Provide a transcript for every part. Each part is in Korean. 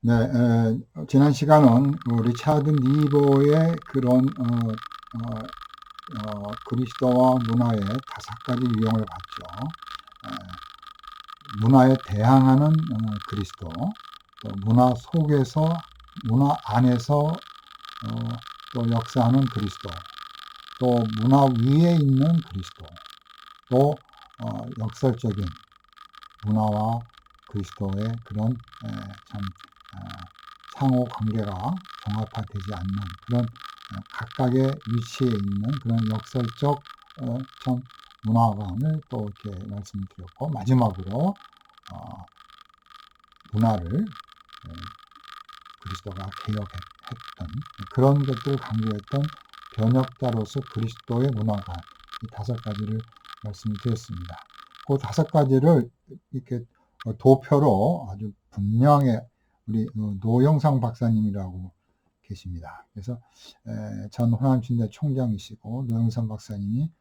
네, 지난 시간은 리차드 니보의 그런 그리스도와 문화의 5가지 유형을 봤죠. 문화에 대항하는 그리스도, 또 문화 속에서, 문화 안에서 또 역사하는 그리스도, 또 문화 위에 있는 그리스도, 또 역설적인 문화와 그리스도의 그런 참 상호 관계가 종합화되지 않는 그런 각각의 위치에 있는 그런 역설적 참 문화관을 또 이렇게 말씀을 드렸고, 마지막으로 문화를 그리스도가 개혁했던 그런 것들을 강조했던 변혁자로서 그리스도의 문화관, 이 5가지를 말씀을 드렸습니다. 그 5가지를 이렇게 도표로 아주 분명히 우리 노영상 박사님이라고 계십니다. 그래서 전 호남신대 총장이시고 노영상 박사님이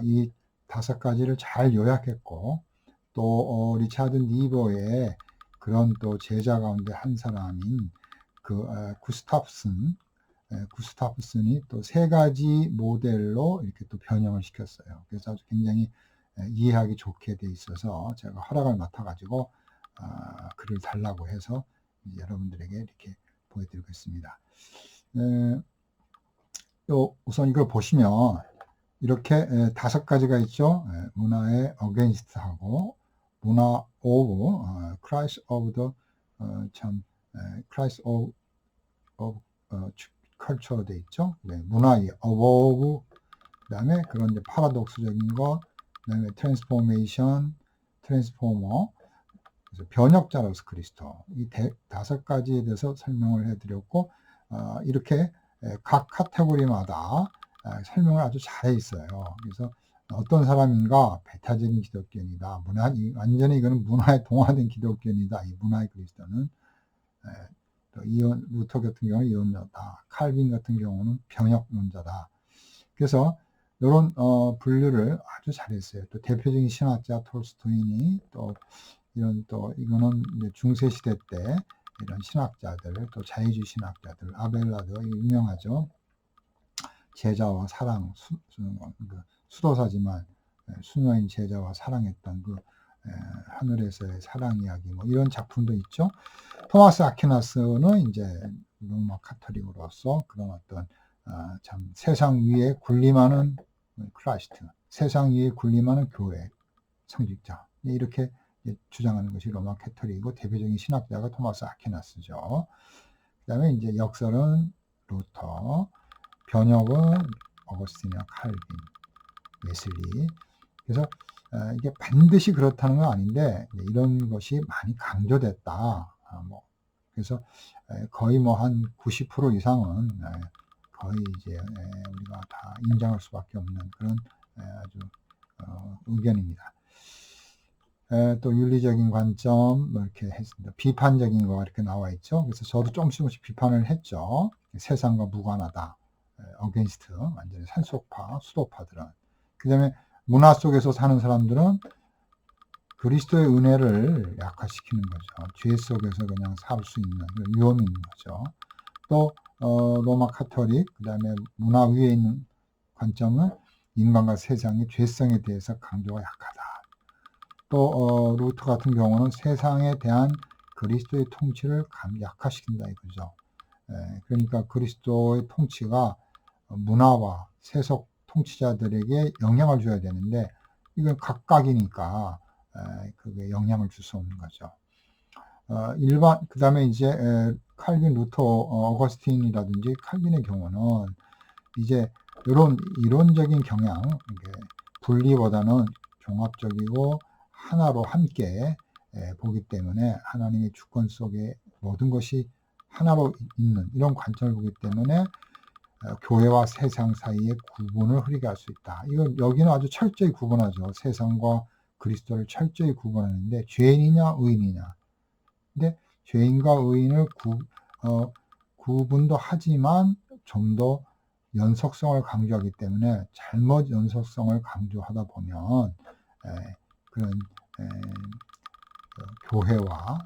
이 5가지를 잘 요약했고, 또 리차드 니버의 그런 또 제자 가운데 한 사람인 그 구스타프슨이 또 3가지 모델로 이렇게 또 변형을 시켰어요. 그래서 아주 굉장히 이해하기 좋게 돼 있어서 제가 허락을 맡아가지고 글을 달라고 해서 여러분들에게 이렇게 보여드리고 있습니다. 우선 이걸 보시면 이렇게 5가지가 있죠. 문화의 against하고 문화 of, Christ of the Christ of culture 돼 있죠. 네, 문화의 above, 그 다음에 그런 이제 파라독스적인 것, 그 다음에 트랜스포메이션, 트랜스포머, 그래서 변혁자로서 그리스도, 이 5가지에 대해서 설명을 해드렸고, 이렇게 각 카테고리마다 설명을 아주 잘해 있어요. 그래서 어떤 사람인가 배타적인 기독교인이다. 완전히 이거는 문화에 동화된 기독교인이다. 이 문화의 그리스도는. 또 루터 같은 경우는 이혼자다. 칼빈 같은 경우는 병역론자다. 그래서 이런 분류를 아주 잘했어요. 또 대표적인 신학자 톨스토이니, 또 이런 또 이거는 중세 시대 때 이런 신학자들, 또 자유주의 신학자들, 아벨라드 유명하죠. 제자와 사랑, 수도사지만 수녀인 제자와 사랑했던 그 하늘에서의 사랑 이야기, 뭐 이런 작품도 있죠. 토마스 아퀴나스는 이제 로마 카톨릭으로서 그런 어떤 참 세상 위에 군림하는 크라이스트, 세상 위에 군림하는 교회 성직자, 이렇게 주장하는 것이 로마 카톨릭이고, 대표적인 신학자가 토마스 아퀴나스죠. 그 다음에 이제 역설은 루터, 변혁은 어거스틴이나 칼빈, 웨슬리. 그래서 이게 반드시 그렇다는 건 아닌데 이런 것이 많이 강조됐다. 그래서 거의 뭐 한 90% 이상은 거의 이제 우리가 다 인정할 수밖에 없는 그런 아주 의견입니다. 또 윤리적인 관점 뭐 이렇게 했습니다. 비판적인 거가 이렇게 나와 있죠. 그래서 저도 조금씩 비판을 했죠. 세상과 무관하다. 어게인스트, 완전히 산속파, 수도파들은. 그 다음에 문화 속에서 사는 사람들은 그리스도의 은혜를 약화시키는 거죠. 죄 속에서 그냥 살 수 있는 위험이 있는 거죠. 또 로마 카톨릭, 그 다음에 문화 위에 있는 관점은 인간과 세상의 죄성에 대해서 강조가 약하다. 또 루터 같은 경우는 세상에 대한 그리스도의 통치를 약화시킨다 이거죠. 그러니까 그리스도의 통치가 문화와 세속 통치자들에게 영향을 줘야 되는데 이건 각각이니까 그게 영향을 줄 수 없는 거죠. 그 다음에 이제 칼빈, 루터, 어거스틴이라든지 칼빈의 경우는 이제 이런 이론적인 경향, 분리보다는 종합적이고 하나로 함께 보기 때문에 하나님의 주권 속에 모든 것이 하나로 있는 이런 관점을 보기 때문에 교회와 세상 사이에 구분을 흐리게 할 수 있다. 이건 여기는 아주 철저히 구분하죠. 세상과 그리스도를 철저히 구분하는데 죄인이냐 의인이냐. 근데 죄인과 의인을 구분도 하지만 좀 더 연속성을 강조하기 때문에 잘못 연속성을 강조하다 보면 그런 교회와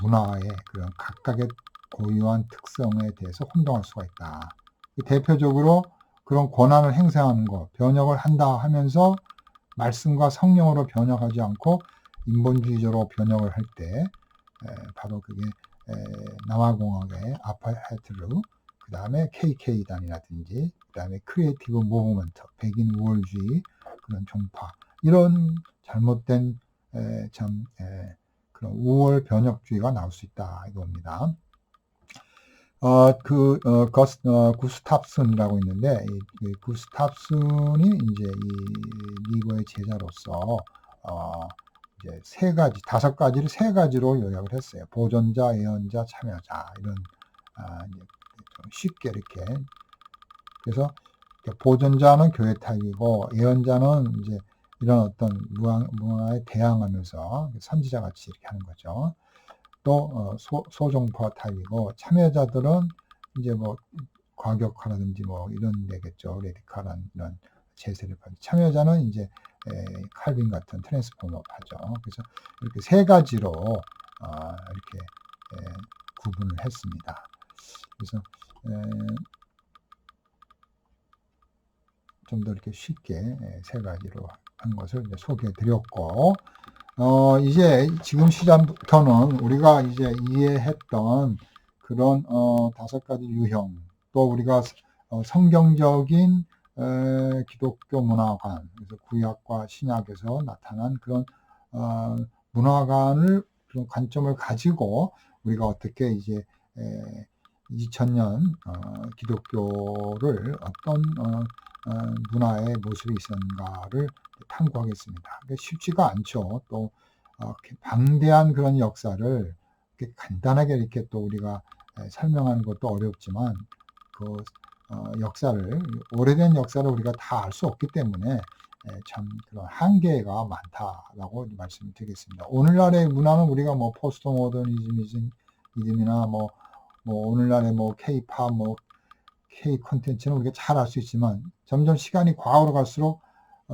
문화의 그런 각각의 고유한 특성에 대해서 혼동할 수가 있다. 대표적으로 그런 권한을 행사하는 것, 번역을 한다 하면서 말씀과 성령으로 번역하지 않고 인본주의적으로 번역을 할 때 바로 그게 남아공화국의 아파트르, 그 다음에 KK단이라든지, 그 다음에 크리에이티브 무브먼트, 백인 우월주의 그런 종파, 이런 잘못된 그런 우월 번역주의가 나올 수 있다 이겁니다. 구스탑슨이라고 있는데, 이 구스탑슨이 이제 이 리버의 제자로서, 이제 다섯 가지를 세 가지로 요약을 했어요. 보존자, 예언자, 참여자, 이런, 이제 좀 쉽게 이렇게. 그래서 보존자는 교회 타입이고, 예언자는 이제 이런 어떤 문화에 대항하면서 선지자 같이 이렇게 하는 거죠. 또 소종파 타입이고, 참여자들은 이제 뭐 과격화라든지 뭐 이런 데겠죠. 레디칼한 이런 제세를 받는. 참여자는 이제 칼빈 같은 트랜스포머파죠. 그래서 이렇게 세 가지로 이렇게 구분을 했습니다. 그래서 좀 더 이렇게 쉽게 세 가지로 한 것을 이제 소개해 드렸고, 이제 지금 시작부터는 우리가 이제 이해했던 그런 다섯 가지 유형, 또 우리가 성경적인 기독교 문화관, 그래서 구약과 신약에서 나타난 그런 문화관을, 그런 관점을 가지고 우리가 어떻게 이제 2000년 기독교를 어떤 문화의 모습이 있었는가를 탐구하겠습니다. 쉽지가 않죠. 또 방대한 그런 역사를 이렇게 간단하게 이렇게 또 우리가 설명하는 것도 어렵지만, 그 역사를, 오래된 역사를 우리가 다 알 수 없기 때문에 참 그런 한계가 많다라고 말씀을 드리겠습니다. 오늘날의 문화는 우리가 뭐 포스트 모더니즘이나 뭐 오늘날의 뭐 K-팝, 뭐 K 콘텐츠는 우리가 잘 알 수 있지만, 점점 시간이 과거로 갈수록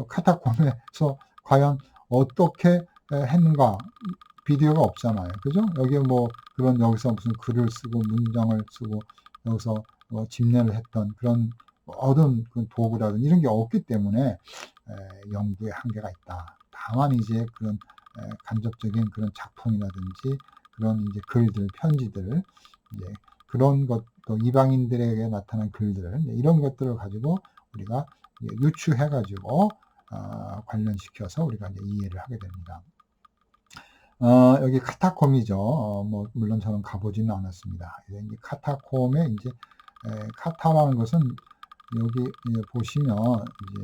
카타콤에서 과연 어떻게 했는가, 비디오가 없잖아요. 그죠? 여기에 뭐 그런, 여기서 무슨 글을 쓰고 문장을 쓰고 여기서 뭐 집례를 했던 그런 얻은 그 도구라든지 이런 게 없기 때문에 연구의 한계가 있다. 다만 이제 그런 간접적인 그런 작품이라든지 그런 이제 글들, 편지들, 이제 그런 것도 이방인들에게 나타난 글들, 이런 것들을 가지고 우리가 유추해가지고 관련시켜서 우리가 이제 이해를 하게 됩니다. 여기 카타콤이죠. 뭐 물론 저는 가보지는 않았습니다. 이제 카타콤에 이제 카타라는 것은 여기 이제 보시면 이제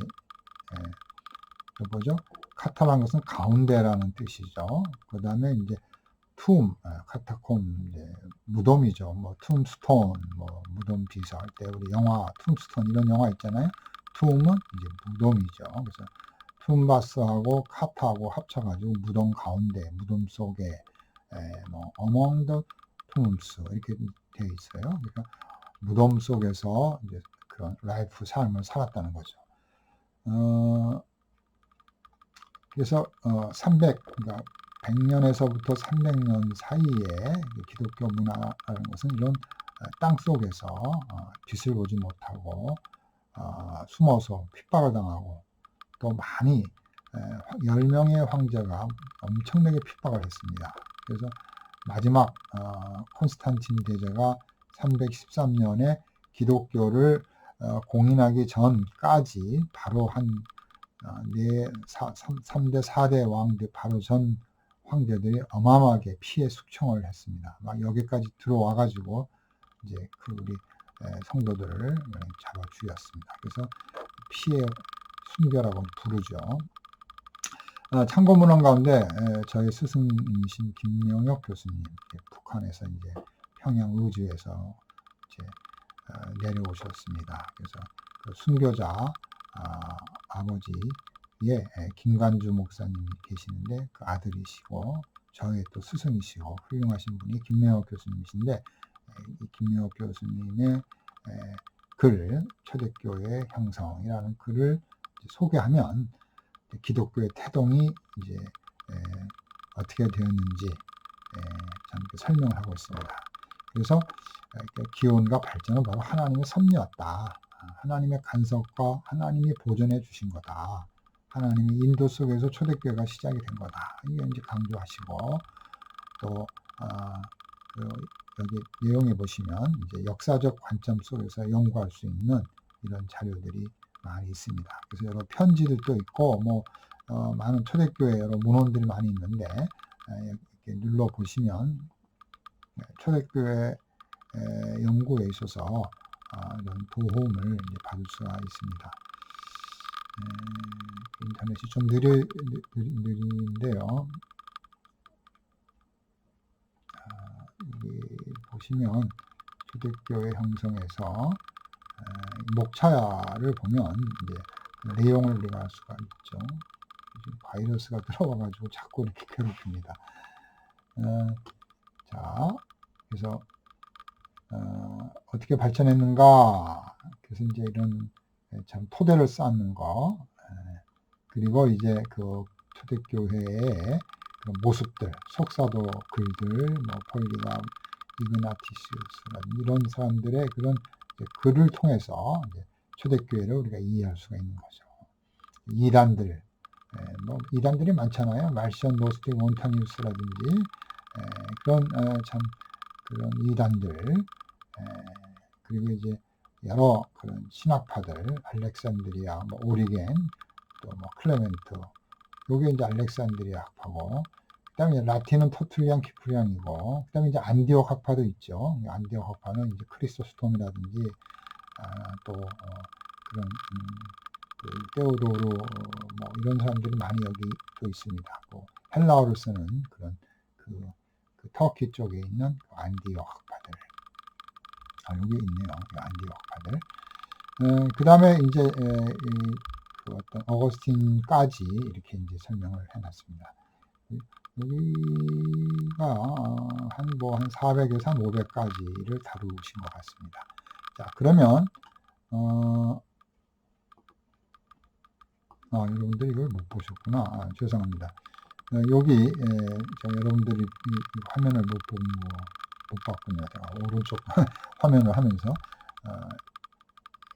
뭐죠? 카타라는 것은 가운데라는 뜻이죠. 그 다음에 이제 카타콤, 이제 무덤이죠. 뭐 툼스톤, 뭐 무덤 비서할 때 우리 영화 툼스톤 이런 영화 있잖아요. 툼은 이제 무덤이죠. 그래서 툼바스하고 카타하고 합쳐가지고 무덤 가운데, 무덤 속에, 뭐 among the tombs 이렇게 되어 있어요. 그러니까 무덤 속에서 이제 그런 라이프 삶을 살았다는 거죠. 그래서 그러니까 100년에서부터 300년 사이에 기독교 문화라는 것은 이런 땅 속에서 빛을 보지 못하고 숨어서 핍박을 당하고, 또 많이 10명의 황제가 엄청나게 핍박을 했습니다. 그래서 마지막 콘스탄틴 대제가 313년에 기독교를 공인하기 전까지 바로 한 3대 4대 왕들 바로 전 황제들이 어마어마하게 피해 숙청을 했습니다. 막 여기까지 들어와 가지고 이제 그 우리 성도들을 잡아 죽였습니다. 그래서 피해 순교라고 부르죠. 참고 문헌 가운데 저희 스승이신 김명혁 교수님, 북한에서 이제 평양 의주에서 이제 내려오셨습니다. 그래서 그 순교자 아버지의 김관주 목사님이 계시는데, 그 아들이시고 저의 또 스승이시고 훌륭하신 분이 김명혁 교수님이신데, 이 김명혁 교수님의 글, 초대교회 형성이라는 글을 소개하면 기독교의 태동이 이제 어떻게 되었는지, 참 설명을 하고 있습니다. 그래서 기원과 발전은 바로 하나님의 섭리였다. 하나님의 간섭과 하나님이 보존해 주신 거다. 하나님의 인도 속에서 초대교회가 시작이 된 거다. 이게 이제 강조하시고 또 여기 내용에 보시면 이제 역사적 관점 속에서 연구할 수 있는 이런 자료들이 많이 있습니다. 그래서 여러 편지들도 있고 많은 초대교회 여러 문헌들이 많이 있는데 이렇게 눌러 보시면 초대교회 연구에 있어서 이런 도움을 이제 받을 수가 있습니다. 인터넷이 좀 느린데요. 여기 보시면 초대교회 형성에서 목차를 보면 이제 내용을 우리가 알 수가 있죠. 지금 바이러스가 들어와가지고 자꾸 이렇게 괴롭힙니다. 자, 그래서 어떻게 발전했는가? 그래서 이제 이런 참 토대를 쌓는 거, 그리고 이제 그 초대교회의 그런 모습들, 속사도 글들, 포일리가 이그나티시우스라든지 이런 사람들의 그런 글을 통해서 이제 초대교회를 우리가 이해할 수가 있는 거죠. 이단들, 이단들이 많잖아요. 말션, 노스틱, 몬타니우스라든지 그런 참 그런 이단들, 그리고 이제 여러 그런 신학파들, 알렉산드리아, 오리겐, 또 클레멘트, 요게 이제 알렉산드리아 학파고, 그 다음에 라틴은 터툴리안, 키프리안이고, 그 다음에 이제 안디옥 학파도 있죠. 안디옥 학파는 이제 크리소스톰이라든지, 또, 그런, 테오도르, 이런 사람들이 많이 여기 또 있습니다. 헬라어를 쓰는 그런, 그 터키 쪽에 있는 안디옥 학파들. 여기 있네요. 안디옥 학파들. 그 다음에 이제, 그 어떤 어거스틴까지 이렇게 이제 설명을 해놨습니다. 여기가 한 400에서 한 500까지를 다루신 것 같습니다. 자, 그러면 여러분들이 이걸 못 보셨구나. 죄송합니다. 여기 여러분들이 이 화면을 못 봤군요. 제가 오른쪽 화면을 하면서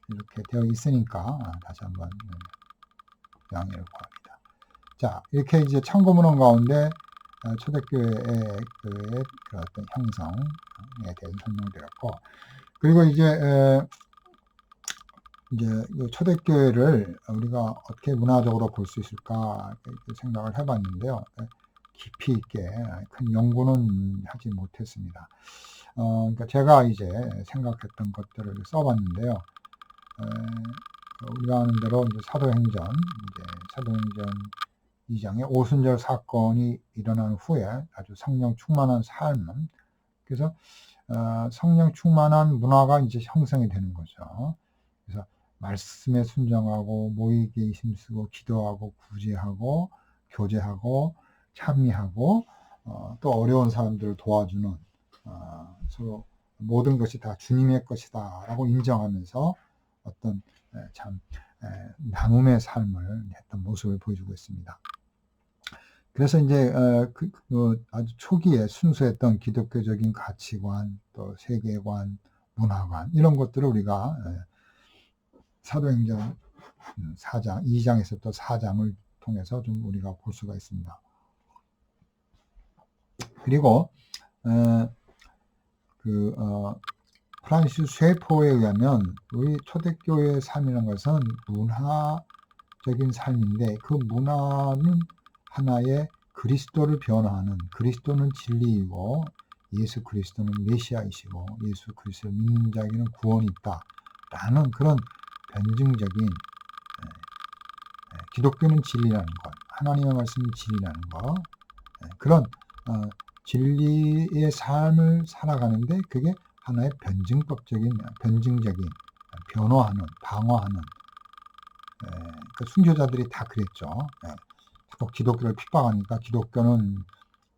이렇게 되어 있으니까 다시 한번 양해를 구합니다. 자, 이렇게 이제 참고문헌 가운데 초대교회의 그 어떤 형성에 대해서 설명드렸고, 그리고 이제 초대교회를 우리가 어떻게 문화적으로 볼 수 있을까 생각을 해봤는데요. 깊이 있게 큰 연구는 하지 못했습니다. 그러니까 제가 이제 생각했던 것들을 써봤는데요. 우리가 아는 대로 이제 사도행전 2장에 오순절 사건이 일어난 후에 아주 성령 충만한 삶, 그래서 성령 충만한 문화가 이제 형성이 되는 거죠. 그래서 말씀에 순종하고 모이기에 힘쓰고 기도하고 구제하고 교제하고 참미하고 또 어려운 사람들을 도와주는 서로 모든 것이 다 주님의 것이다 라고 인정하면서 어떤 참 나눔의 삶을 했던 모습을 보여주고 있습니다. 그래서 이제 아주 초기에 순수했던 기독교적인 가치관, 또 세계관, 문화관 이런 것들을 우리가 사도행전 4장, 2장에서부터 4장을 통해서 좀 우리가 볼 수가 있습니다. 그리고 프란시스 쉐퍼에 의하면 우리 초대교회의 삶이라는 것은 문화적인 삶인데 그 문화는 하나의 그리스도를 변화하는, 그리스도는 진리이고 예수 그리스도는 메시아이시고 예수 그리스도를 믿는 자에게는 구원이 있다 라는 그런 변증적인, 기독교는 진리라는 것, 하나님의 말씀은 진리라는 것, 그런 진리의 삶을 살아가는데 그게 하나의 변증적인 변화하는, 방어하는, 그 순교자들이 다 그랬죠. 자꾸 기독교를 핍박하니까 기독교는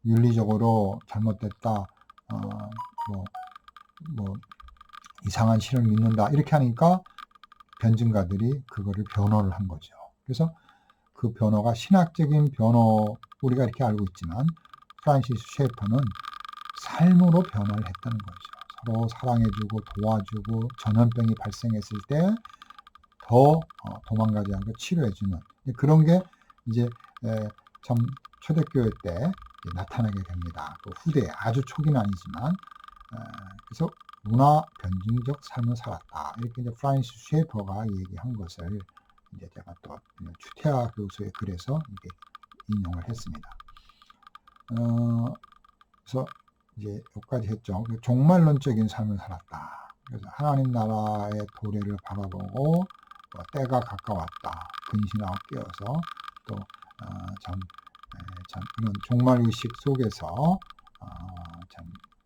윤리적으로 잘못됐다, 이상한 신을 믿는다 이렇게 하니까 변증가들이 그거를 변호를 한 거죠. 그래서 그 변호가 신학적인 변호, 우리가 이렇게 알고 있지만 프란시스 쉐퍼는 삶으로 변화를 했다는 거죠. 서로 사랑해주고 도와주고 전염병이 발생했을 때 더 도망가지 않고 치료해주는 그런 게 이제 참 초대교회 때 나타나게 됩니다. 또 후대에 아주 초기는 아니지만 그래서 문화 변증적 삶을 살았다. 이렇게 이제 프란시스 쉐퍼가 얘기한 것을 이제 제가 또 추태하 교수의 글에서 이게 인용을 했습니다. 그래서 이제 여기까지 했죠. 종말론적인 삶을 살았다. 그래서 하나님 나라의 도래를 바라보고 때가 가까웠다. 근신하고 깨어서 또 참 그런 종말 의식 속에서 참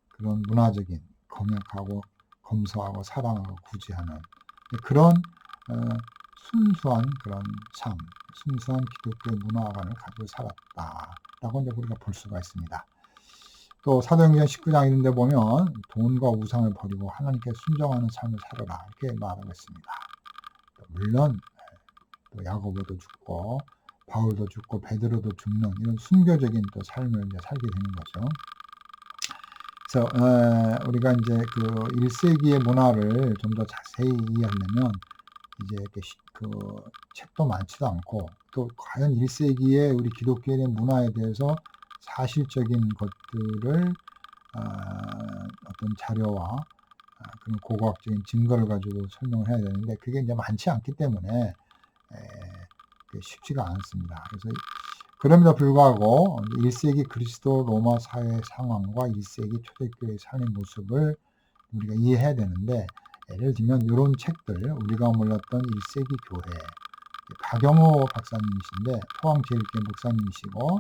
그런 문화적인 검역하고 검소하고 사랑하고 구제하는 그런 순수한 그런 삶, 순수한 기독교 문화관을 가지고 살았다라고 이제 우리가 볼 수가 있습니다. 또 사도행전 19장 이런 데 보면 돈과 우상을 버리고 하나님께 순종하는 삶을 살아라 이렇게 말하고 있습니다. 물론 또 야고보도 죽고 바울도 죽고 베드로도 죽는 이런 순교적인 또 삶을 이제 살게 되는 거죠. 그래서 우리가 이제 그 1세기의 문화를 좀 더 자세히 이해하려면 이제 그 책도 많지도 않고 또 과연 1세기의 우리 기독교의 문화에 대해서 사실적인 것들을 어떤 자료와 그런 고고학적인 증거를 가지고 설명을 해야 되는데 그게 이제 많지 않기 때문에 쉽지가 않습니다. 그래서 그럼에도 불구하고 1세기 그리스도 로마 사회 상황과 1세기 초대교회의 삶의 모습을 우리가 이해해야 되는데 예를 들면 이런 책들 우리가 몰랐던 1세기 교회 박영호 박사님이신데 포항제일교회 목사님이시고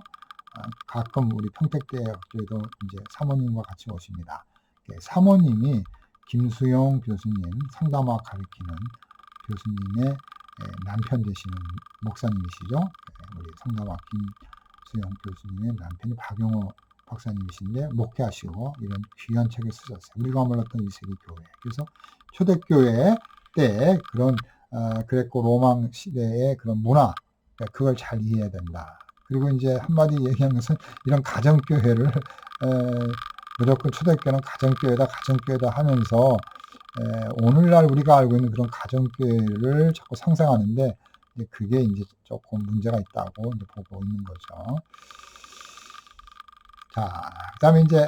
가끔 우리 평택대학교에도 이제 사모님과 같이 오십니다. 사모님이 김수용 교수님 상담학 가르치는 교수님의 남편 되시는 목사님이시죠. 우리 상담학 김수용 교수님의 남편이 박영호 박사님이신데 목회하시고 이런 귀한 책을 쓰셨어요. 우리가 몰랐던 1세기 교회. 그래서 초대교회 때 그런 그레코 로망 시대의 그런 문화 그걸 잘 이해해야 된다. 그리고 이제 한마디 얘기한 것은 이런 가정교회를 무조건 초대교회는 가정교회다 하면서 오늘날 우리가 알고 있는 그런 가정교회를 자꾸 상상하는데 그게 이제 조금 문제가 있다고 이제 보고 있는 거죠. 자, 그다음에 이제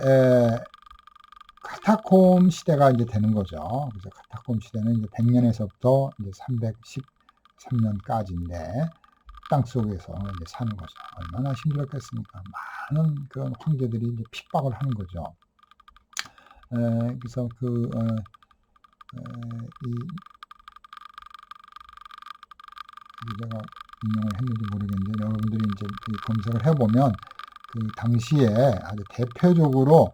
카타콤 시대가 이제 되는 거죠. 그래서 카타콤 시대는 이제 100년에서부터 이제 313년까지인데 땅 속에서 이제 사는 거죠. 얼마나 힘들었겠습니까? 많은 그런 황제들이 이제 핍박을 하는 거죠. 그래서 제가 인용을 했는지 모르겠는데 여러분들이 이제 검색을 해보면 그 당시에 아주 대표적으로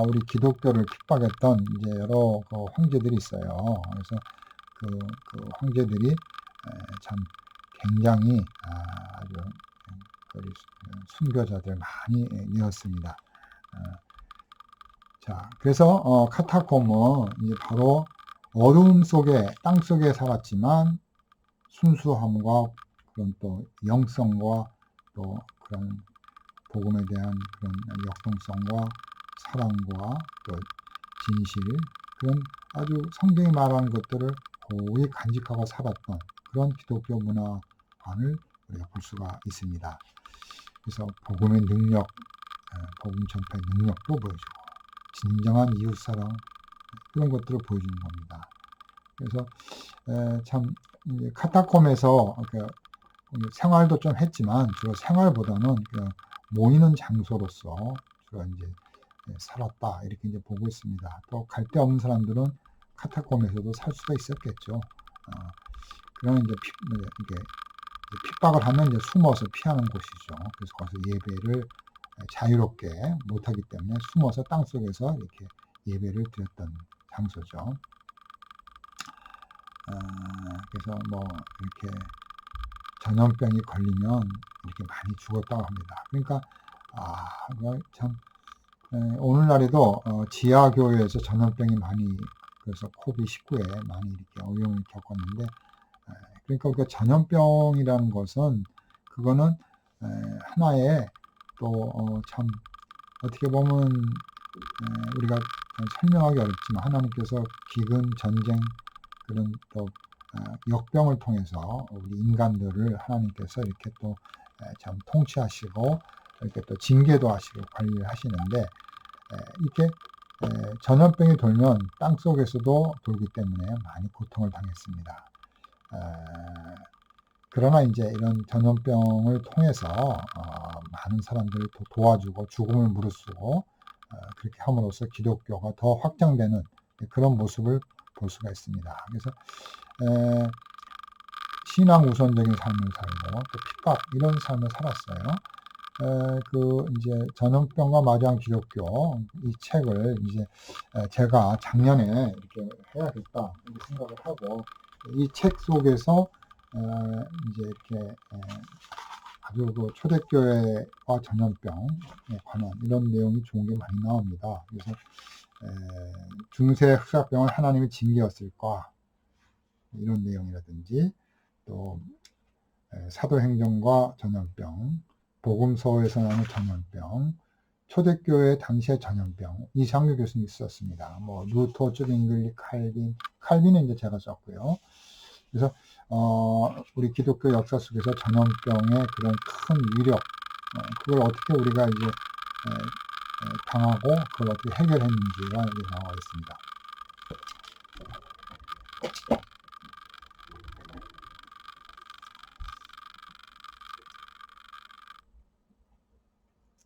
우리 기독교를 핍박했던 이제 여러 그 황제들이 있어요. 그래서 그 황제들이 참 굉장히 아주 순교자들 많이 내었습니다. 자, 그래서 카타콤은 이제 바로 어두움 속에 땅 속에 살았지만 순수함과 그런 또 영성과 또 그런 복음에 대한 그런 역동성과 사랑과 또 진실 그런 아주 성경이 말하는 것들을 고이 간직하고 살았던 그런 기독교 문화관을 우리가 볼 수가 있습니다. 그래서 복음의 능력, 복음 전파의 능력도 보여주고 진정한 이웃사랑 그런 것들을 보여주는 겁니다. 그래서 참 카타콤에서 생활도 좀 했지만 주로 생활보다는 모이는 장소로서 주로 이제 살았다 이렇게 이제 보고 있습니다. 또 갈 데 없는 사람들은 카타콤에서도 살 수가 있었겠죠. 그러면 이제 핍박을 하면 이제 숨어서 피하는 곳이죠. 그래서 거기서 예배를 자유롭게 못하기 때문에 숨어서 땅 속에서 이렇게 예배를 드렸던 장소죠. 그래서 뭐 이렇게 전염병이 걸리면 이렇게 많이 죽었다고 합니다. 그러니까 참 오늘날에도 지하교회에서 전염병이 많이 그래서 코비드19에 많이 이렇게 어려움을 겪었는데 그러니까 우리가 전염병이라는 것은 그거는 하나의 또 참 어떻게 보면 우리가 설명하기 어렵지만 하나님께서 기근, 전쟁, 그런 또 역병을 통해서 우리 인간들을 하나님께서 이렇게 또 참 통치하시고 이렇게 또 징계도 하시고 관리를 하시는데, 이렇게 전염병이 돌면 땅 속에서도 돌기 때문에 많이 고통을 당했습니다. 그러나 이제 이런 전염병을 통해서 많은 사람들을 도와주고 죽음을 무릅쓰고 그렇게 함으로써 기독교가 더 확장되는 그런 모습을 볼 수가 있습니다. 그래서 신앙 우선적인 삶을 살고 또 핍박 이런 삶을 살았어요. 그 이제 전염병과 마주한 기독교 이 책을 이제 제가 작년에 이렇게 해야겠다 이렇게 생각을 하고, 이 책 속에서 이제 이렇게 아주 그 초대교회와 전염병에 관한 이런 내용이 좋은 게 많이 나옵니다. 그래서 중세 흑사병을 하나님이 징계였을까 이런 내용이라든지, 또 사도행전과 전염병, 복음서에서 나오는 전염병, 초대교회 당시의 전염병, 이상규 교수님이 있었습니다. 뭐 루터, 쭈빙글리, 칼빈은 이제 제가 썼고요. 그래서 우리 기독교 역사 속에서 전염병의 그런 큰 위력, 그걸 어떻게 우리가 이제 당하고 그걸 어떻게 해결했는지가 여기 나와 있습니다.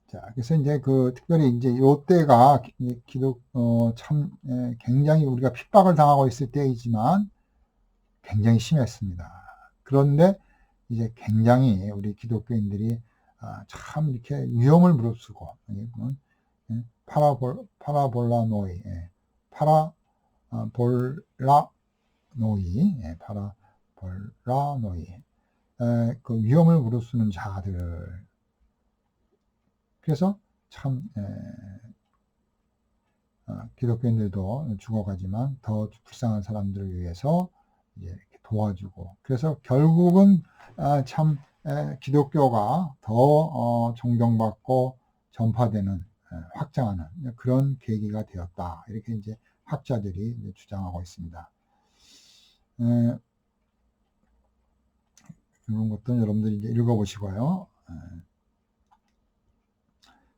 자, 그래서 이제 특별히 이제 요 때가 참 굉장히 우리가 핍박을 당하고 있을 때이지만 굉장히 심했습니다. 그런데 이제 굉장히 우리 기독교인들이 참 이렇게 위험을 무릅쓰고, 파라볼라노이, 그 위험을 무릅쓰는 자들. 그래서 참 기독교인들도 죽어가지만 더 불쌍한 사람들을 위해서 이제 이렇게 도와주고, 그래서 결국은 참 기독교가 더 존경받고 전파되는, 확장하는 그런 계기가 되었다. 이렇게 이제 학자들이 이제 주장하고 있습니다. 이런 것도 여러분들이 이제 읽어보시고요.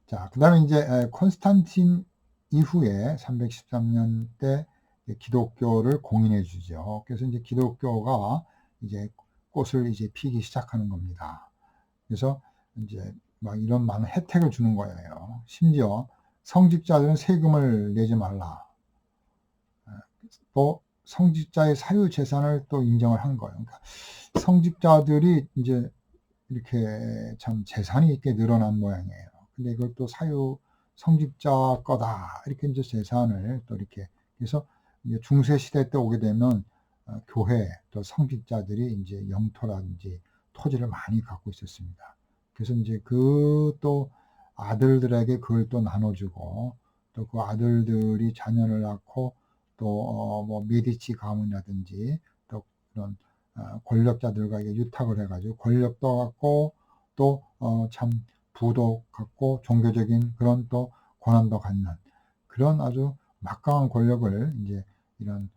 자, 그 다음에 이제 콘스탄틴 이후에 313년 때 기독교를 공인해 주죠. 그래서 이제 기독교가 이제 꽃을 이제 피기 시작하는 겁니다. 그래서 이제 막 이런 많은 혜택을 주는 거예요. 심지어 성직자들은 세금을 내지 말라. 또 성직자의 사유 재산을 또 인정을 한 거예요. 그러니까 성직자들이 이제 이렇게 참 재산이 있게 늘어난 모양이에요. 근데 이걸 또 성직자 거다 이렇게 이제 재산을 또 이렇게, 그래서 이제 중세 시대 때 오게 되면 교회 또 성직자들이 이제 영토라든지 토지를 많이 갖고 있었습니다. 그래서 이제 또 아들들에게 그걸 또 나눠주고, 또 그 아들들이 자녀를 낳고 또 뭐 메디치 가문이라든지 또 그런 권력자들과 유탁을 해가지고 권력도 갖고 또 참 부도 갖고 종교적인 그런 또 권한도 갖는 그런 아주 막강한 권력을 이제 이런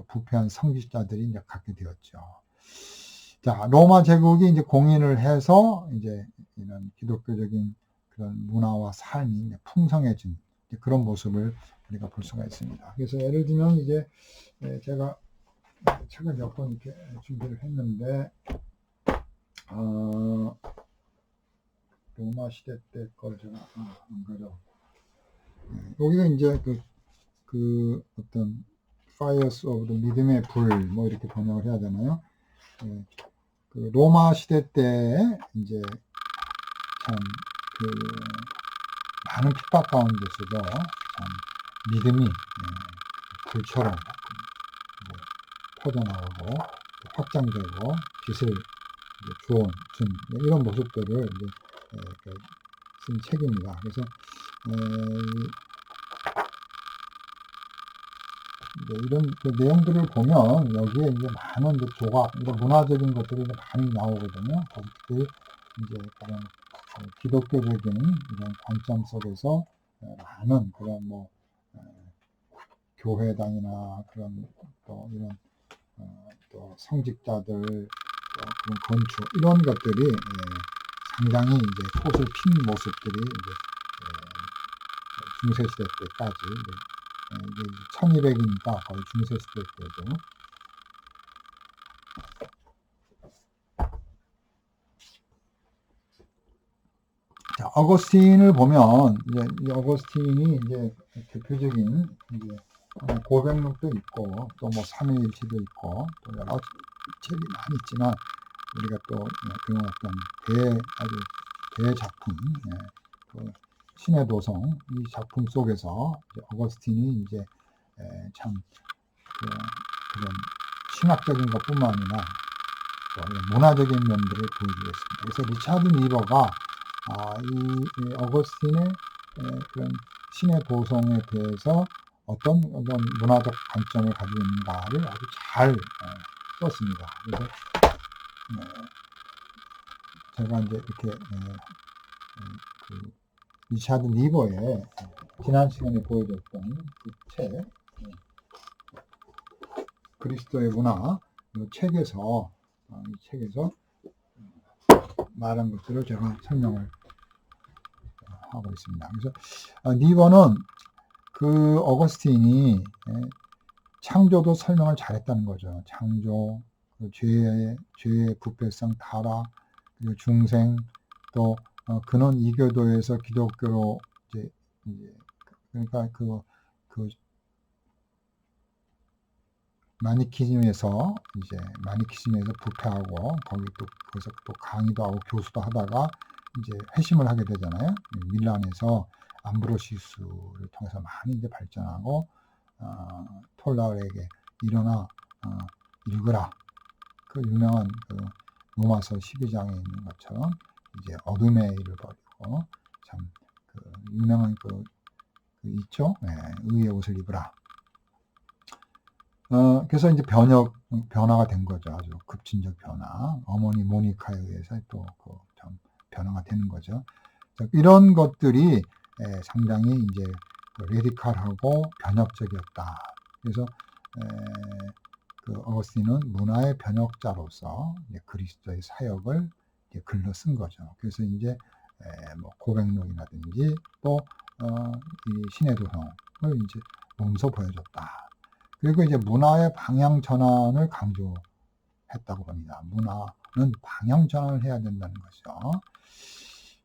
부패한 성직자들이 이제 갖게 되었죠. 자, 로마 제국이 이제 공인을 해서 이제 이런 기독교적인 그런 문화와 삶이 이제 풍성해진 그런 모습을 우리가 볼 수가 있습니다. 그래서 예를 들면 이제 제가 책을 몇 권 이렇게 준비를 했는데, 로마 시대 때 걸 제가 안 가져왔고, 여기가 이제 그 어떤 Fires of the 믿음의 불 뭐 이렇게 번역을 해야 되나요? 그 로마 시대 때 이제 참 많은 핍박 가운데서도 참 믿음이 불처럼 퍼져나가고 확장되고 빛을 준 이런 모습들을 이제 쓴 책입니다. 그래서 이런 내용들을 보면 여기에 이제 많은 이제 조각, 이런 문화적인 것들이 이제 많이 나오거든요. 특히 이제 그런 기독교적인 이런 관점 속에서 많은 그런 뭐 교회당이나 그런 또 이런 또 성직자들 그런 건축 이런 것들이 상당히 이제 꽃을 핀 모습들이 이제 중세시대 때까지 이게 1200이니까 거의 중세시대 때도 자, 어거스틴을 보면 이제 이 어거스틴이 이제 대표적인 이제 고백록도 있고 또 뭐 삼위일체도 있고 또 여러 책이 많이 있지만 우리가 또 그런 어떤 아주 대작품, 그 신의 도성 이 작품 속에서 어거스틴이 이제 참 그런 신학적인 것뿐만 아니라 또 문화적인 면들을 보여주고 있습니다. 그래서 리차드 니버가 이 어거스틴의 그런 신의 도성에 대해서 어떤 문화적 관점을 가지고 있는가를 아주 잘 썼습니다. 그래서 제가 이제 이렇게 그 리차드 니버의 지난 시간에 보여줬던 그 책, 그리스도의 문화, 이 책에서 말한 것들을 제가 설명을 하고 있습니다. 그래서 니버는 그 어거스틴이 창조도 설명을 잘했다는 거죠. 창조, 죄의 부패성, 타락, 그리고 중생, 또 근원 이교도에서 기독교로 이제 그러니까 그 마니키즘에서 부패하고 거기서 또 강의도 하고 교수도 하다가 이제 회심을 하게 되잖아요. 밀란에서 암브로시우스를 통해서 많이 이제 발전하고 톨라울에게 일어나 읽으라. 그 유명한 그 로마서 12장에 있는 것처럼 이제 어둠의 일을 버리고 참 그 유명한 그 있죠. 의의 옷을 입으라. 그래서 이제 변화가 된 거죠. 아주 급진적 변화. 어머니 모니카에 의해서 또 좀 변화가 되는 거죠. 이런 것들이 상당히 이제 레디칼하고 변혁적이었다. 그래서 그 어거스틴은 문화의 변혁자로서 이제 그리스도의 사역을 이제 글로 쓴 거죠. 그래서 이제 뭐 고백록이라든지 또 이 신의 도성을 이제 몸소 보여줬다. 그리고 이제 문화의 방향 전환을 강조했다고 봅니다. 문화는 방향 전환을 해야 된다는 거죠.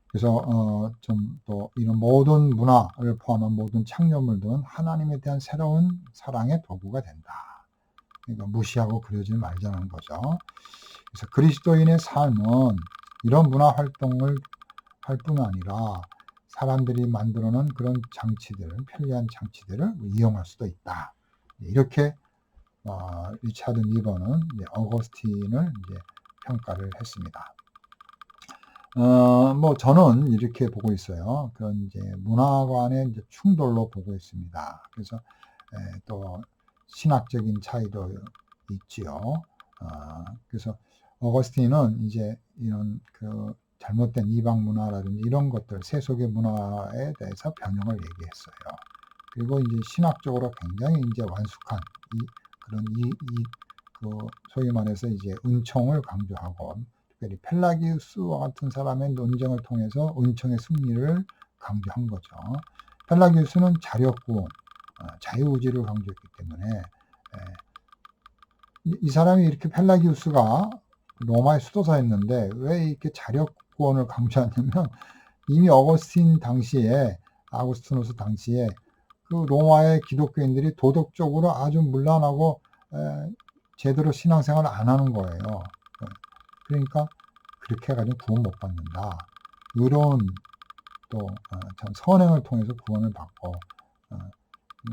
그래서 좀 또 이런 모든 문화를 포함한 모든 창조물들은 하나님에 대한 새로운 사랑의 도구가 된다. 그러니까 무시하고 그러지 말자는 거죠. 그래서 그리스도인의 삶은 이런 문화 활동을 할 뿐 아니라 사람들이 만들어놓은 그런 편리한 장치들을 이용할 수도 있다. 이렇게 리차드 니버는 어거스틴을 이제 평가를 했습니다. 뭐 저는 이렇게 보고 있어요. 그런 이제 문화관의 이제 충돌로 보고 있습니다. 그래서 또 신학적인 차이도 있지요. 그래서 어거스틴은 이제 이런 그 잘못된 이방 문화라든지 이런 것들, 세속의 문화에 대해서 변형을 얘기했어요. 그리고 이제 신학적으로 굉장히 이제 완숙한 그 소위 말해서 이제 은총을 강조하고, 특별히 펠라기우스와 같은 사람의 논쟁을 통해서 은총의 승리를 강조한 거죠. 펠라기우스는 자력구원, 자유의지를 강조했기 때문에 이 사람이 이렇게 펠라기우스가 로마의 수도사였는데 왜 이렇게 자력구원을 강조하냐면 이미 아우구스티누스 당시에 그 로마의 기독교인들이 도덕적으로 아주 문란하고 제대로 신앙생활을 안 하는 거예요. 그러니까 그렇게 해가지고 구원 못 받는다. 의로운 또 참 선행을 통해서 구원을 받고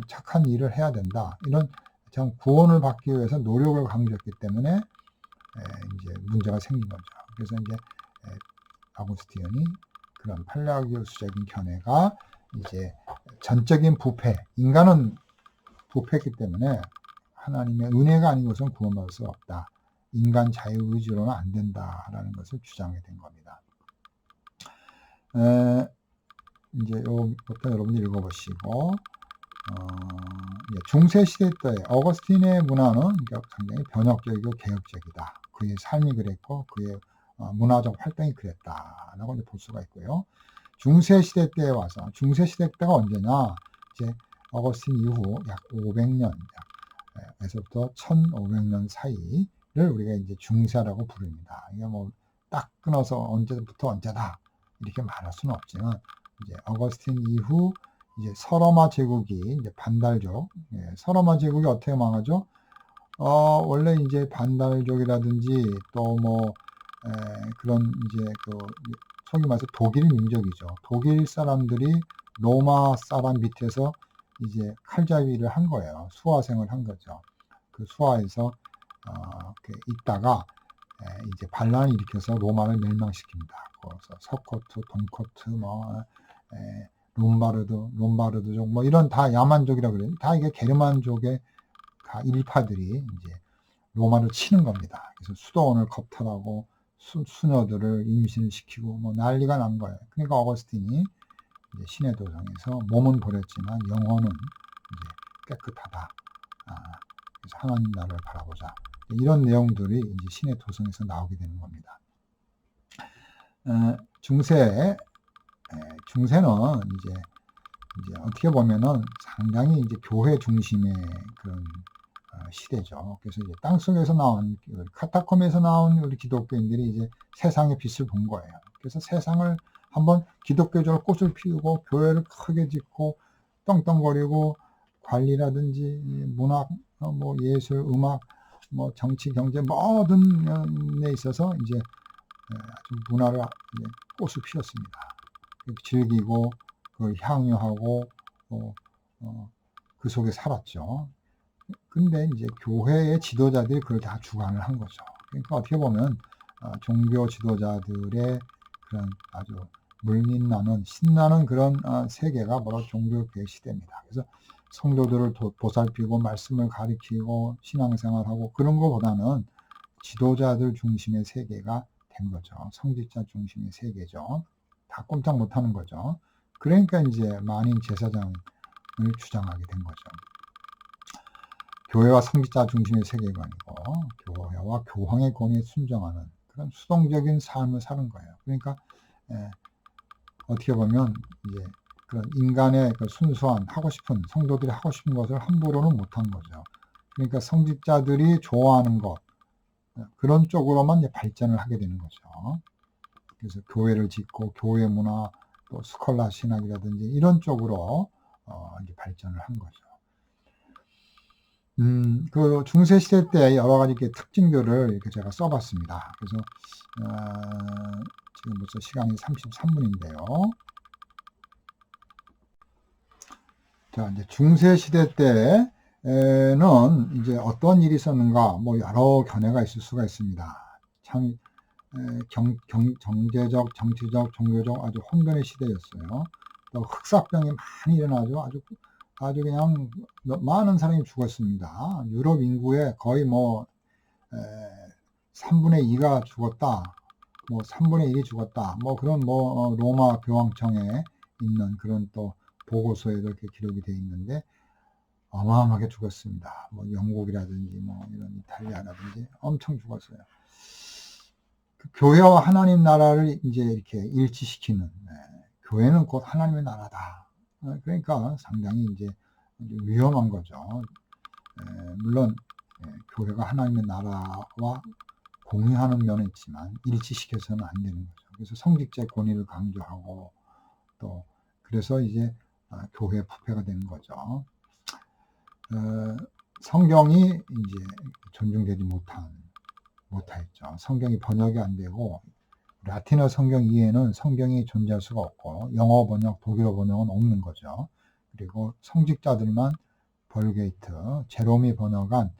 착한 일을 해야 된다. 이런 참 구원을 받기 위해서 노력을 강조했기 때문에 이제 문제가 생긴 거죠. 그래서 이제 아구스틴이 그런 펠라기우스적인 견해가 이제 전적인 부패, 인간은 부패했기 때문에 하나님의 은혜가 아닌 것은 구원받을 수 없다. 인간 자유의지로는 안 된다라는 것을 주장하게 된 겁니다. 이제 요것부터 여러분들 읽어보시고, 중세 시대 때 어거스틴의 문화는 상당히 변혁적이고 개혁적이다. 그의 삶이 그랬고 그의 문화적 활동이 그랬다라고 이제 볼 수가 있고요. 중세 시대 때에 와서, 중세 시대 때가 언제냐? 이제 어거스틴 이후 약 500년 에서부터 1500년 사이를 우리가 이제 중세라고 부릅니다. 이게 뭐 딱 끊어서 언제부터 언제다 이렇게 말할 수는 없지만, 이제 어거스틴 이후 이제 서로마 제국이 이제 반달족, 서로마 제국이 어떻게 망하죠? 원래 이제 반달족이라든지 또 뭐 그런 이제 그 소위 말해서 독일 민족이죠. 독일 사람들이 로마 사람 밑에서 이제 칼잡이를 한 거예요. 수하생을 한 거죠. 그 수하에서 있다가 이제 반란을 일으켜서 로마를 멸망시킵니다. 그래서 서코트, 동코트, 뭐 롬바르드족, 뭐 이런 다 야만족이라 그래요. 다 이게 게르만족의 다 일파들이 이제 로마를 치는 겁니다. 그래서 수도원을 겁탈하고 수녀들을 임신을 시키고 뭐 난리가 난 거예요. 그러니까 어거스틴이 이제 신의 도성에서 몸은 버렸지만 영혼은 이제 깨끗하다. 그래서 하나님 나라를 바라보자. 이런 내용들이 이제 신의 도성에서 나오게 되는 겁니다. 중세는 이제 어떻게 보면은 상당히 이제 교회 중심의 그런 시대죠. 그래서 이제 땅속에서 나온, 카타콤에서 나온 우리 기독교인들이 이제 세상의 빛을 본 거예요. 그래서 세상을 한번 기독교적으로 꽃을 피우고 교회를 크게 짓고 떵떵거리고 관리라든지 문학, 뭐 예술, 음악, 뭐 정치, 경제 모든 면에 있어서 이제 아주 문화를 꽃을 피웠습니다. 즐기고 그걸 향유하고 그 속에 살았죠. 근데 이제 교회의 지도자들이 그걸 다 주관을 한 거죠. 그러니까 어떻게 보면 종교 지도자들의 그런 아주 물밑나는 신나는 그런 세계가 바로 종교개혁 시대입니다. 그래서 성도들을 보살피고 말씀을 가리키고 신앙생활하고 그런 것보다는 지도자들 중심의 세계가 된 거죠. 성직자 중심의 세계죠. 다 꼼짝 못하는 거죠. 그러니까 이제 만인 제사장을 주장하게 된 거죠. 교회와 성직자 중심의 세계관이고 교회와 교황의 권위에 순종하는 그런 수동적인 삶을 사는 거예요. 그러니까 어떻게 보면 이제 그런 인간의 그 순수한 하고 싶은 성도들이 하고 싶은 것을 함부로는 못한 거죠. 그러니까 성직자들이 좋아하는 것 그런 쪽으로만 이제 발전을 하게 되는 거죠. 그래서 교회를 짓고 교회 문화 또 스콜라 신학이라든지 이런 쪽으로 이제 발전을 한 거죠. 그 중세 시대 때 여러 가지 특징들을 이렇게 제가 써봤습니다. 그래서 지금 벌써 시간이 33분인데요. 자, 이제 중세 시대 때는 이제 어떤 일이 있었는가, 뭐 여러 견해가 있을 수가 있습니다. 참 경제적, 정치적, 종교적 아주 혼돈의 시대였어요. 또 흑사병이 많이 일어나죠. 아주 그냥 많은 사람이 죽었습니다. 유럽 인구의 거의 뭐 3분의 2가 죽었다. 뭐 3분의 1이 죽었다. 뭐 그런 뭐 로마 교황청에 있는 그런 또 보고서에도 이렇게 기록이 되어 있는데 어마어마하게 죽었습니다. 뭐 영국이라든지 뭐 이런 이탈리아라든지 엄청 죽었어요. 그 교회와 하나님 나라를 이제 이렇게 일치시키는 교회는 곧 하나님의 나라다. 그러니까 상당히 이제 위험한 거죠. 물론 교회가 하나님의 나라와 공유하는 면은 있지만 일치시켜서는 안 되는 거죠. 그래서 성직자의 권위를 강조하고 또 그래서 이제 교회 부패가 되는 거죠. 성경이 이제 존중되지 못하였죠. 성경이 번역이 안 되고 라틴어 성경 이외에는 성경이 존재할 수가 없고 영어 번역, 독일어 번역은 없는 거죠. 그리고 성직자들만 벌게이트, 제롬이 번역한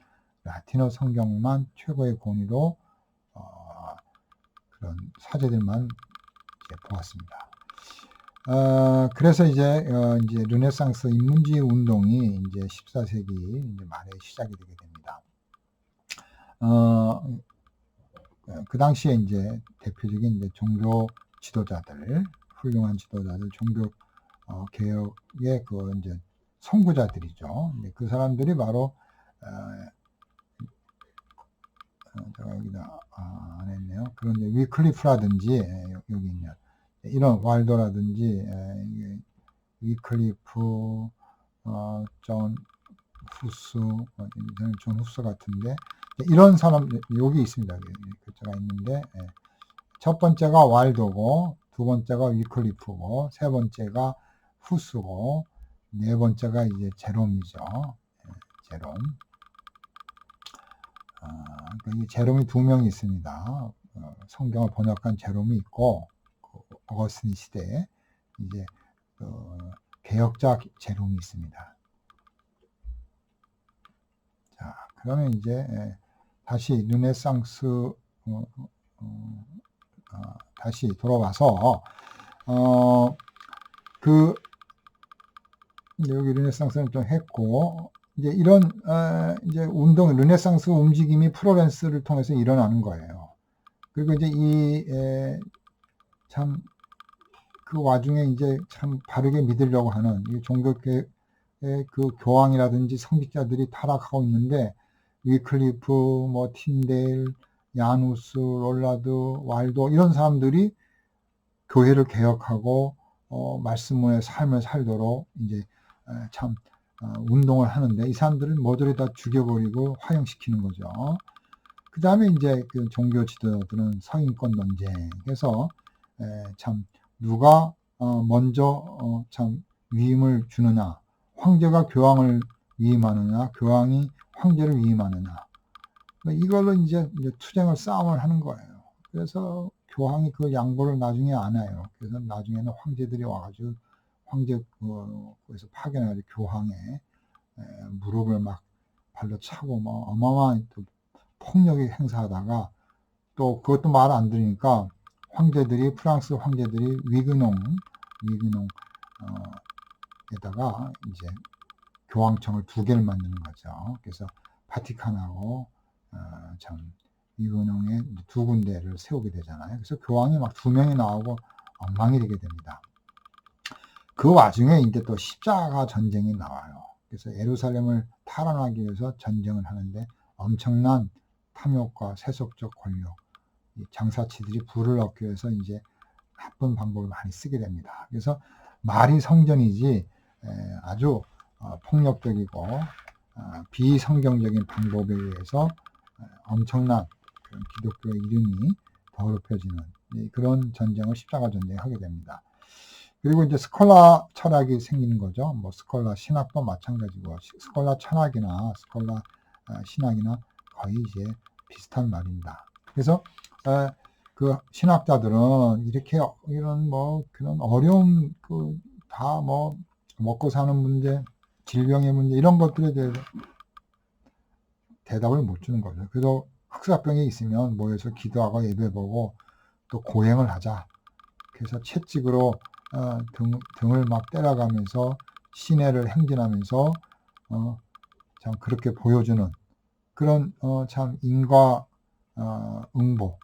라틴어 성경만 최고의 권위로 그런 사제들만 이제 보았습니다. 그래서 이제 르네상스 인문주의 운동이 이제 14세기 이제 말에 시작이 되게 됩니다. 그 당시에 이제 대표적인 이제 종교 지도자들, 훌륭한 지도자들, 종교 개혁의 그 이제 선구자들이죠. 그 사람들이 바로 제가 여기다 안 했네요. 그런 위클리프라든지 여기 있는 이런 왈도라든지 위클리프, 존 후스, 존 후스 같은데 이런 사람 여기 있습니다. 글자가 있는데 첫 번째가 왈도고 두 번째가 위클리프고 세 번째가 후스고 네 번째가 이제 제롬이죠. 제롬. 이 제롬이 두 명이 있습니다. 성경을 번역한 제롬이 있고 어거스틴 시대에 이제 개혁자 제롬이 있습니다. 자, 그러면 이제 다시 르네상스 다시 돌아와서 여기 르네상스는 좀 했고 이제 이런 이제 운동 르네상스 움직임이 플로렌스를 통해서 일어나는 거예요. 그리고 이제 참 그 와중에 이제 참 바르게 믿으려고 하는 이 종교의 그 교황이라든지 성직자들이 타락하고 있는데 위클리프, 뭐 틴데일, 야누스, 롤라드, 왈도 이런 사람들이 교회를 개혁하고 말씀문의 삶을 살도록 이제 참 운동을 하는데 이 사람들은 모조리 다 죽여버리고 화형시키는 거죠. 그 다음에 이제 그 종교 지도자들은 성인권 논쟁에서 참 누가 먼저 참 위임을 주느냐, 황제가 교황을 위임하느냐, 교황이 황제를 위임하느냐, 이걸로 이제 투쟁을 싸움을 하는 거예요. 그래서 교황이 그 양보를 나중에 안 해요. 그래서 나중에는 황제들이 와가지고 황제에서 파견해가지고 교황에 무릎을 막 발로 차고 뭐 어마어마한 또 폭력이 행사하다가 또 그것도 말 안 들으니까 프랑스 황제들이 위그농에다가 이제 교황청을 두 개를 만드는 거죠. 그래서 바티칸하고 참 위그농에 두 군데를 세우게 되잖아요. 그래서 교황이 막 두 명이 나오고 엉망이 되게 됩니다. 그 와중에 이제 또 십자가 전쟁이 나와요. 그래서 예루살렘을 탈환하기 위해서 전쟁을 하는데 엄청난 탐욕과 세속적 권력, 장사치들이 부를 얻기 위해서 이제 나쁜 방법을 많이 쓰게 됩니다. 그래서 말이 성전이지 아주 폭력적이고 비성경적인 방법에 의해서 엄청난 그런 기독교의 이름이 더럽혀지는 그런 전쟁을 십자가 전쟁을 하게 됩니다. 그리고 이제 스콜라 철학이 생기는 거죠. 뭐 스콜라 신학도 마찬가지고 스콜라 철학이나 스콜라 신학이나 거의 이제 비슷한 말입니다. 그래서 그 신학자들은 이렇게 이런 뭐 그런 어려운 그 다 뭐 먹고 사는 문제, 질병의 문제 이런 것들에 대해서 대답을 못 주는 거죠. 그래서 흑사병이 있으면 모여서 기도하고 예배보고 또 고행을 하자. 그래서 채찍으로 등을 막 때려가면서 시내를 행진하면서 참 그렇게 보여주는 그런 참 인과 응보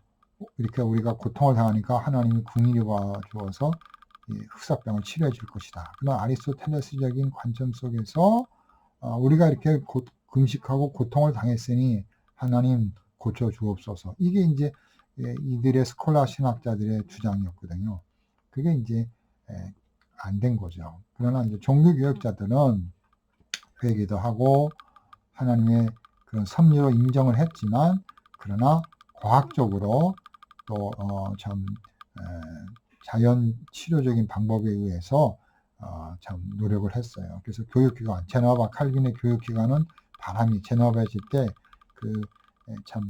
이렇게 우리가 고통을 당하니까 하나님이 긍휼히 봐주어서 흑사병을 치료해 줄 것이다. 그런 아리스토텔레스적인 관점 속에서 우리가 이렇게 금식하고 고통을 당했으니 하나님 고쳐 주옵소서. 이게 이제 이들의 스콜라 신학자들의 주장이었거든요. 그게 이제 안 된 거죠. 그러나 이제 종교개혁자들은 회개도 하고 하나님의 그런 섭리로 인정을 했지만 그러나 과학적으로 또 참 자연 치료적인 방법에 의해서 참 노력을 했어요. 그래서 교육기관 제너바 칼빈의 교육기관은 바람이 제너바에 질 때 그 참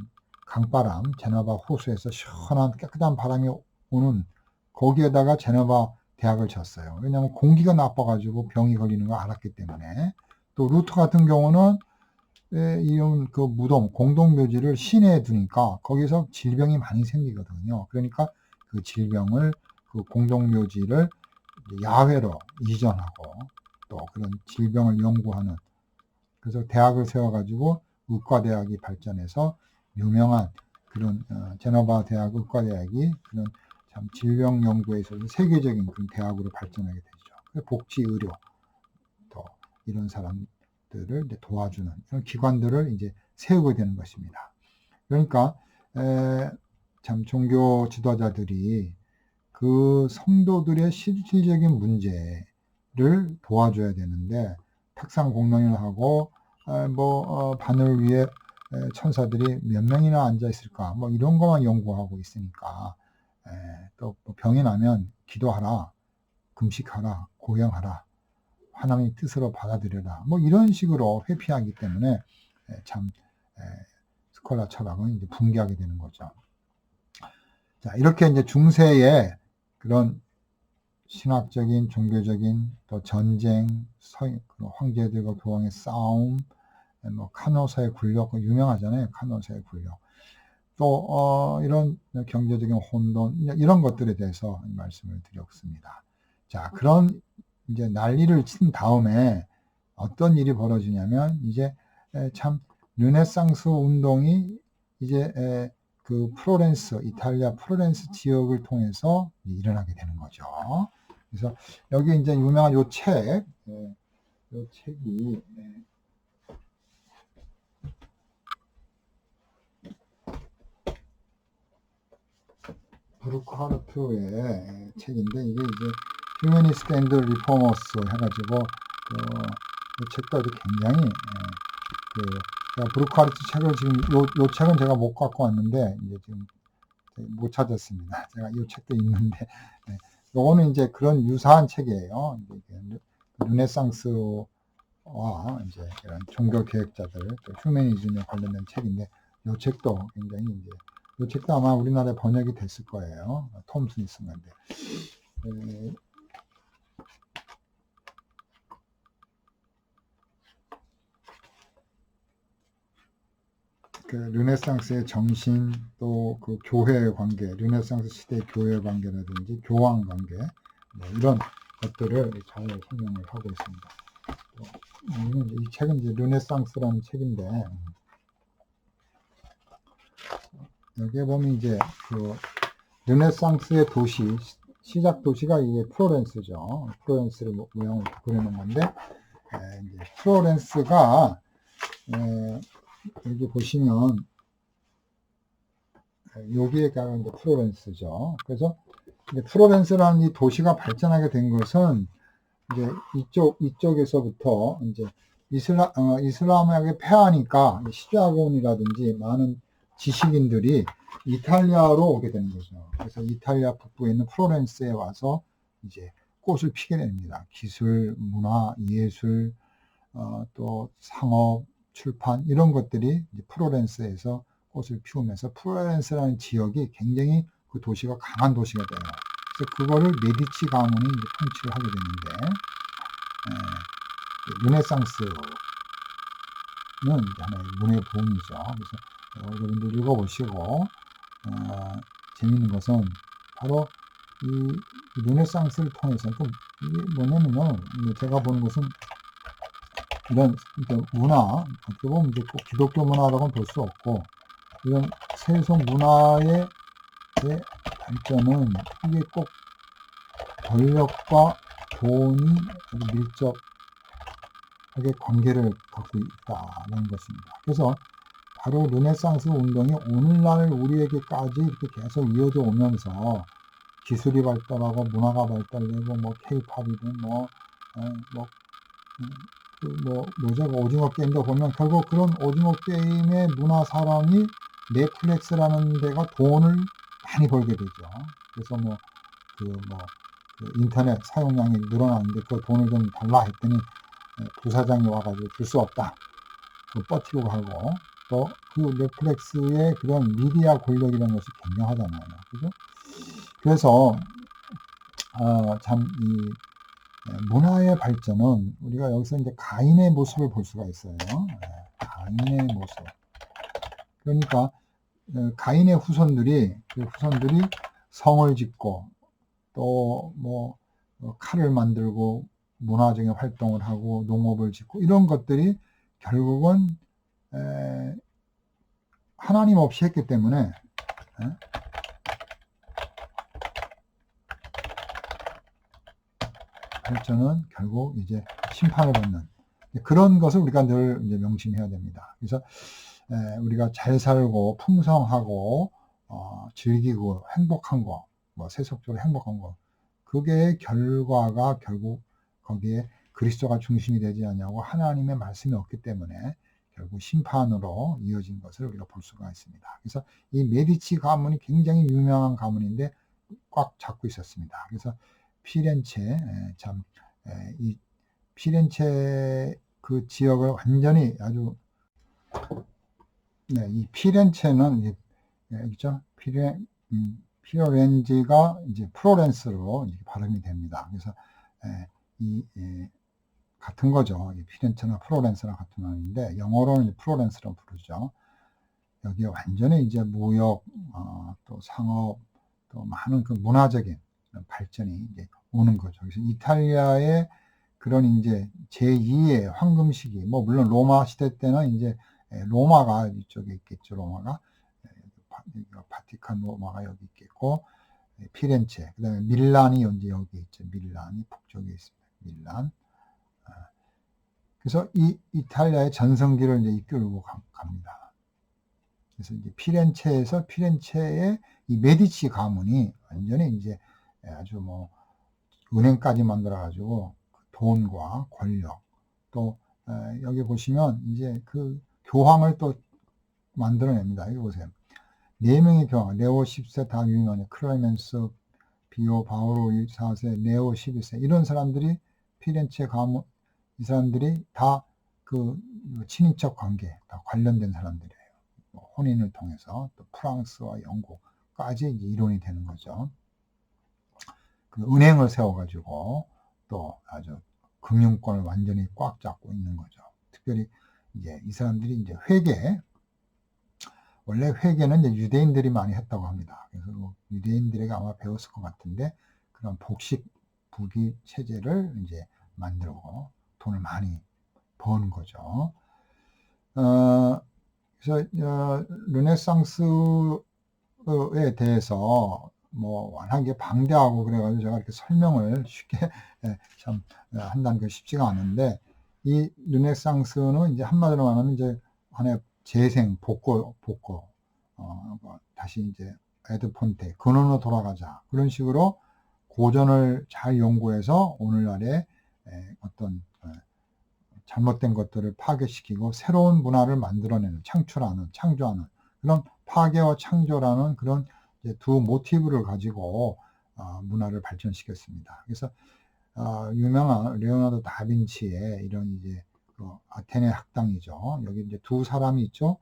강바람 제너바 호수에서 시원한 깨끗한 바람이 오는 거기에다가 제너바 대학을 졌어요. 왜냐하면 공기가 나빠가지고 병이 걸리는 걸 알았기 때문에. 또 루터 같은 경우는 이런 그 무덤 공동묘지를 시내에 두니까 거기서 질병이 많이 생기거든요. 그러니까 그 질병을 그 공동묘지를 야외로 이전하고 또 그런 질병을 연구하는 그래서 대학을 세워가지고 의과대학이 발전해서 유명한 그런 제너바 대학 의과대학이 그런 참 질병 연구에 있어서 세계적인 그런 대학으로 발전하게 되죠. 복지, 의료, 또 이런 사람들을 이제 도와주는 이런 기관들을 이제 세우게 되는 것입니다. 그러니까 참 종교 지도자들이 그 성도들의 실질적인 문제를 도와줘야 되는데 탁상 공론을 하고 바늘 위에 천사들이 몇 명이나 앉아 있을까 뭐 이런 것만 연구하고 있으니까 또 병이 나면 기도하라, 금식하라, 고행하라, 하나님의 뜻으로 받아들여라 뭐 이런 식으로 회피하기 때문에 참 스콜라 철학은 이제 붕괴하게 되는 거죠. 자, 이렇게 이제 중세의 그런 신학적인, 종교적인, 또 전쟁, 황제들과 교황의 싸움, 뭐 카노사의 굴욕, 유명하잖아요. 카노사의 굴욕. 또 이런 경제적인 혼돈, 이런 것들에 대해서 말씀을 드렸습니다. 자, 그런 이제 난리를 친 다음에 어떤 일이 벌어지냐면 이제 참 르네상스 운동이 이제 그 플로렌스, 이탈리아 플로렌스 지역을 통해서 일어나게 되는 거죠. 그래서 여기 이제 유명한 요 책이 브루크하르트의 책인데 이게 이제 휴머니스트 앤드 리포머스 해가지고 이 책도 아주 굉장히 제가 브루크하르트 책을 지금 요 책은 제가 못 갖고 왔는데 이제 지금 못 찾았습니다. 제가 이 책도 있는데 요거는 이제 그런 유사한 책이에요. 르네상스와 이제 이런 종교 계획자들, 또 휴머니즘에 관련된 책인데 이 책도 굉장히 이제 이 책도 아마 우리나라에 번역이 됐을 거예요. 톰 스미스 건데. 그 르네상스의 정신 또 그 교회의 관계, 르네상스 시대의 교회 관계라든지 교황 관계 뭐 이런 것들을 잘 설명을 하고 있습니다. 이 책은 이제 르네상스라는 책인데 여기에 보면 이제 그 르네상스의 도시 시작 도시가 이게 플로렌스죠. 플로렌스를 모양으로 그려놓은 건데 이제 플로렌스가 여기 보시면 여기가 이제 플로렌스죠. 그래서 이제 플로렌스라는 이 도시가 발전하게 된 것은 이제 이쪽에서부터 이제 이슬람에게 패하니까 시자곤이라든지 많은 지식인들이 이탈리아로 오게 되는 거죠. 그래서 이탈리아 북부에 있는 플로렌스에 와서 이제 꽃을 피게 됩니다. 기술, 문화, 예술, 또 상업, 출판 이런 것들이 이제 플로렌스에서 꽃을 피우면서 플로렌스라는 지역이 굉장히 그 도시가 강한 도시가 돼요. 그래서 그거를 메디치 가문이 이제 통치를 하게 되는데 르네상스는 하나의 문의 부흥이죠. 그래서 여러분들 읽어보시고 재미있는 것은 바로 이 르네상스를 통해서 이게 뭐냐면요, 제가 보는 것은 이런 문화, 어떻게 보면 이제 꼭 기독교 문화라고는 볼 수 없고 이런 세속 문화의 발전은 이게 꼭 권력과 돈이 아주 밀접하게 관계를 갖고 있다는 것입니다. 그래서 바로 르네상스 운동이 오늘날 우리에게까지 이렇게 계속 이어져 오면서 기술이 발달하고 문화가 발달되고 뭐 케이팝이든 제가 오징어 게임도 보면 결국 그런 오징어 게임의 문화 사랑이 넷플릭스라는 데가 돈을 많이 벌게 되죠. 그래서 그 인터넷 사용량이 늘어나는데 그 돈을 좀 달라 했더니 부사장이 와가지고 줄 수 없다. 버티고 하고 또 그 넷플릭스의 그런 미디어 권력이라는 것이 굉장하잖아요. 그죠? 그래서 참 이 문화의 발전은 우리가 여기서 이제 가인의 모습을 볼 수가 있어요. 가인의 모습. 그러니까 가인의 후손들이 성을 짓고 또 칼을 만들고 문화적인 활동을 하고 농업을 짓고 이런 것들이 결국은 하나님 없이 했기 때문에 발전은 결국 이제 심판을 받는 그런 것을 우리가 늘 이제 명심해야 됩니다. 그래서 우리가 잘 살고 풍성하고 즐기고 행복한 거, 뭐 세속적으로 행복한 거, 그게 결과가 결국 거기에 그리스도가 중심이 되지 않냐고 하나님의 말씀이 없기 때문에 결국 심판으로 이어진 것을 우리가 볼 수가 있습니다. 그래서 이 메디치 가문이 굉장히 유명한 가문인데 꽉 잡고 있었습니다. 그래서 피렌체 이 피렌체 그 지역을 완전히 아주 이 피렌체는 있죠. 피로렌지가 이제 프로렌스로 이렇게 발음이 됩니다. 그래서 같은 거죠. 피렌체나 프로렌스나 같은 말인데 영어로는 프로렌스라고 부르죠. 여기에 완전히 이제 무역, 또 상업, 또 많은 그 문화적인 발전이 이제 오는 거죠. 그래서 이탈리아의 그런 이제 제2의 황금 시기, 뭐 물론 로마 시대 때는 이제 로마가 이쪽에 있겠죠. 로마가 바티칸 로마가 여기 있겠고 피렌체, 그다음에 밀란이 이제 여기 있죠. 밀란이 북쪽에 있습니다. 밀란. 그래서 이 이탈리아의 전성기를 이제 이끌고 갑니다. 그래서 이제 피렌체의 이 메디치 가문이 완전히 이제 아주 뭐 은행까지 만들어 가지고 돈과 권력 또 여기 보시면 이제 그 교황을 또 만들어냅니다. 여기 보세요. 4명의 교황, 레오 10세 다 유명한 클레멘스, 비오, 바오로 4세, 네오 11세 이런 사람들이 피렌체 가문 이 사람들이 다 그 친인척 관계 다 관련된 사람들이에요. 혼인을 통해서 또 프랑스와 영국까지 이제 이론이 되는 거죠. 그 은행을 세워가지고 또 아주 금융권을 완전히 꽉 잡고 있는 거죠. 특별히 이제 이 사람들이 이제 원래 회계는 이제 유대인들이 많이 했다고 합니다. 그래서 유대인들에게 아마 배웠을 것 같은데 그런 복식 부기 체제를 이제 만들고 돈을 많이 버는 거죠. 그래서 르네상스에 대해서 뭐 워낙에 방대하고 그래가지고 제가 이렇게 설명을 쉽게 참 한다는 게 쉽지가 않은데 이 르네상스는 이제 한마디로 말하면 이제 하나의 재생 복고 다시 이제 에드폰테 근원으로 돌아가자 그런 식으로 고전을 잘 연구해서 오늘날의 어떤 잘못된 것들을 파괴시키고 새로운 문화를 만들어내는 창조하는 그런 파괴와 창조라는 그런 두 모티브를 가지고 문화를 발전시켰습니다. 그래서 유명한 레오나르도 다빈치의 이런 이제 아테네 학당이죠. 여기 이제 두 사람이 있죠.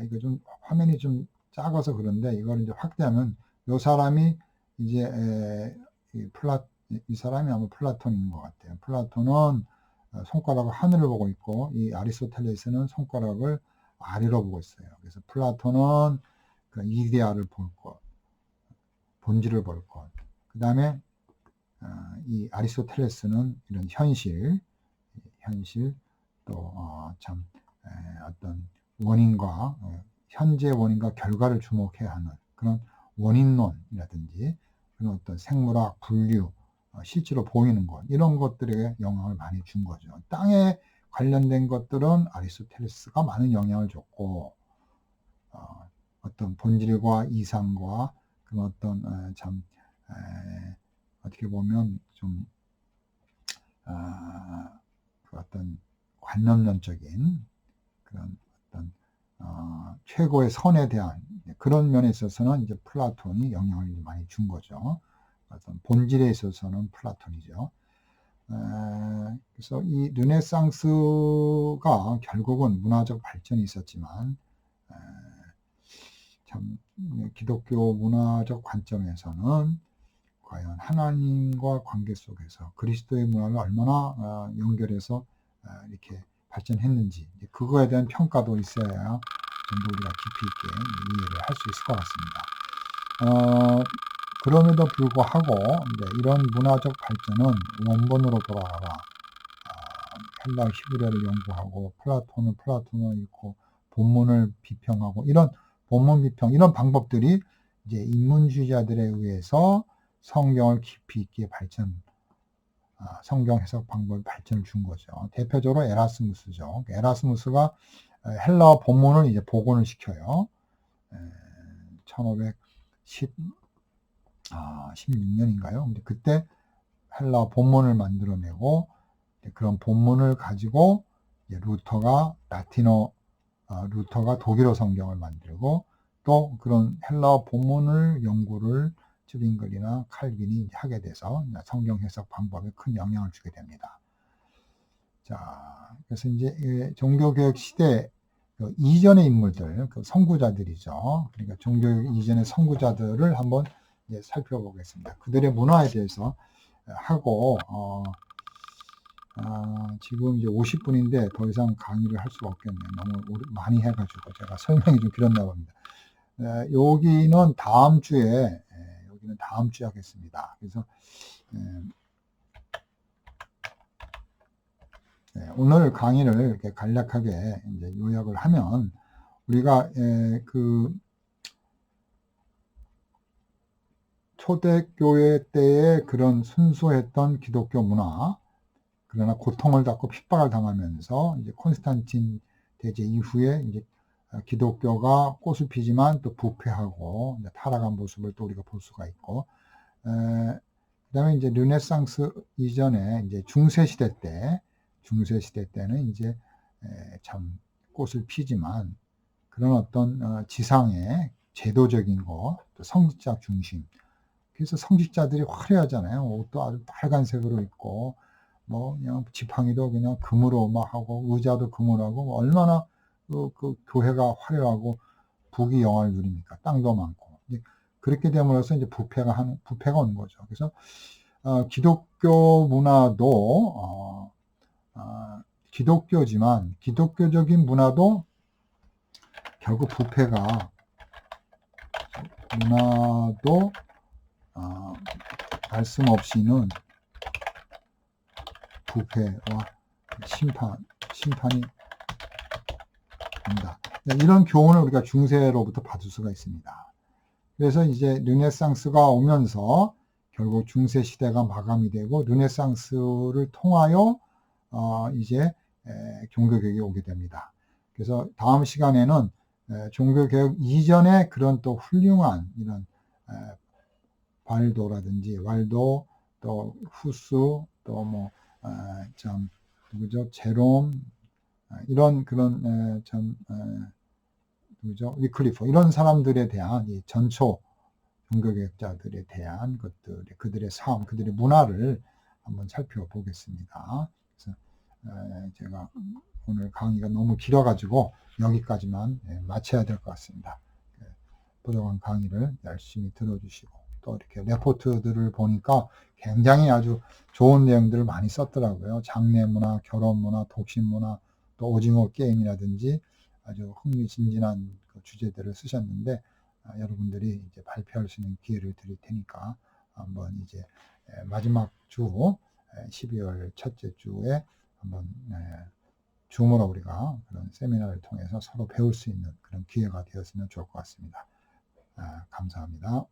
이거 좀 화면이 좀 작아서 그런데 이걸 이제 확대하면 이 사람이 이제 이 사람이 아마 플라톤인 것 같아요. 플라톤은 손가락을 하늘을 보고 있고 이 아리스토텔레스는 손가락을 아래로 보고 있어요. 그래서 플라톤은 그 이데아를 볼 것, 본질을 볼 것. 그 다음에 이 아리스토텔레스는 이런 현실 또 참 어떤 원인과 현재 원인과 결과를 주목해야 하는 그런 원인론이라든지 그런 어떤 생물학 분류 실제로 보이는 것 이런 것들에 영향을 많이 준 거죠. 땅에 관련된 것들은 아리스토텔레스가 많은 영향을 줬고 어떤 본질과 이상과 그런 어떤 참 어떻게 보면 좀 그 어떤 관념론적인 그런 어떤 최고의 선에 대한 그런 면에 있어서는 이제 플라톤이 영향을 많이 준 거죠. 어떤 본질에 있어서는 플라톤이죠. 그래서 이 르네상스가 결국은 문화적 발전이 있었지만 참 기독교 문화적 관점에서는 과연 하나님과 관계 속에서 그리스도의 문화를 얼마나 연결해서 이렇게 발전했는지 그거에 대한 평가도 있어야 좀 더 우리가 깊이 있게 이해를 할 수 있을 것 같습니다. 그럼에도 불구하고 이런 문화적 발전은 원본으로 돌아가라. 헬라 히브리어를 연구하고 플라톤을 읽고 본문을 비평하고 이런 본문 비평 이런 방법들이 이제 인문주의자들에 의해서 성경을 깊이 있게 성경 해석 방법의 발전을 준 거죠. 대표적으로 에라스무스죠. 에라스무스가 헬라어 본문을 이제 복원을 시켜요. 1516년인가요? 근데 그때 헬라어 본문을 만들어내고 그런 본문을 가지고 루터가 루터가 독일어 성경을 만들고 또 그런 헬라어 본문을 연구를 쯔빙글이나 칼빈이 하게 돼서 성경 해석 방법에 큰 영향을 주게 됩니다. 자, 그래서 이제 종교개혁 시대 이전의 인물들, 그 선구자들이죠. 그러니까 종교개혁 이전의 선구자들을 한번 이제 살펴보겠습니다. 그들의 문화에 대해서 하고 지금 이제 50분인데 더 이상 강의를 할 수가 없겠네요. 너무 많이 해가지고 제가 설명이 좀 길었나 봅니다. 여기는 다음 주에 하겠습니다. 그래서 오늘 강의를 이렇게 간략하게 이제 요약을 하면 우리가 그 초대교회 때의 그런 순수했던 기독교 문화, 그러나 고통을 받고 핍박을 당하면서 이제 콘스탄틴 대제 이후에 이제 기독교가 꽃을 피지만 또 부패하고 타락한 모습을 또 우리가 볼 수가 있고, 그다음에 이제 르네상스 이전에 이제 중세 시대 때는 이제 참 꽃을 피지만 그런 어떤 지상의 제도적인 거, 또 성직자 중심. 그래서 성직자들이 화려하잖아요. 옷도 아주 빨간색으로 입고, 뭐 그냥 지팡이도 그냥 금으로 막 하고 의자도 금으로 하고 얼마나 그 교회가 화려하고 부귀영화를 누립니까? 땅도 많고. 그렇게 됨으로써 이제 부패가 오는 거죠. 그래서 기독교 문화도 기독교지만 기독교적인 문화도 결국 문화도 말씀 없이는 부패와 심판이 온다. 이런 교훈을 우리가 중세로부터 받을 수가 있습니다. 그래서 이제 르네상스가 오면서 결국 중세 시대가 마감이 되고 르네상스를 통하여 이제 종교개혁이 오게 됩니다. 그래서 다음 시간에는 종교개혁 이전에 그런 또 훌륭한 이런 발도라든지 왈도, 또 후스, 또 뭐 누구죠? 제롬, 이런 그런 누구죠? 위클리프, 이런 사람들에 대한 이 전초 종교개혁자들에 대한 그들의 삶, 그들의 문화를 한번 살펴보겠습니다. 그래서 제가 오늘 강의가 너무 길어가지고 여기까지만 마쳐야 될 것 같습니다. 부족한 강의를 열심히 들어주시고 또 이렇게 레포트들을 보니까 굉장히 아주 좋은 내용들을 많이 썼더라고요. 장례 문화, 결혼 문화, 독신 문화, 또 오징어 게임이라든지 아주 흥미진진한 주제들을 쓰셨는데 여러분들이 이제 발표할 수 있는 기회를 드릴 테니까 한번 이제 마지막 주 12월 첫째 주에 한번 줌으로 우리가 그런 세미나를 통해서 서로 배울 수 있는 그런 기회가 되었으면 좋을 것 같습니다. 감사합니다.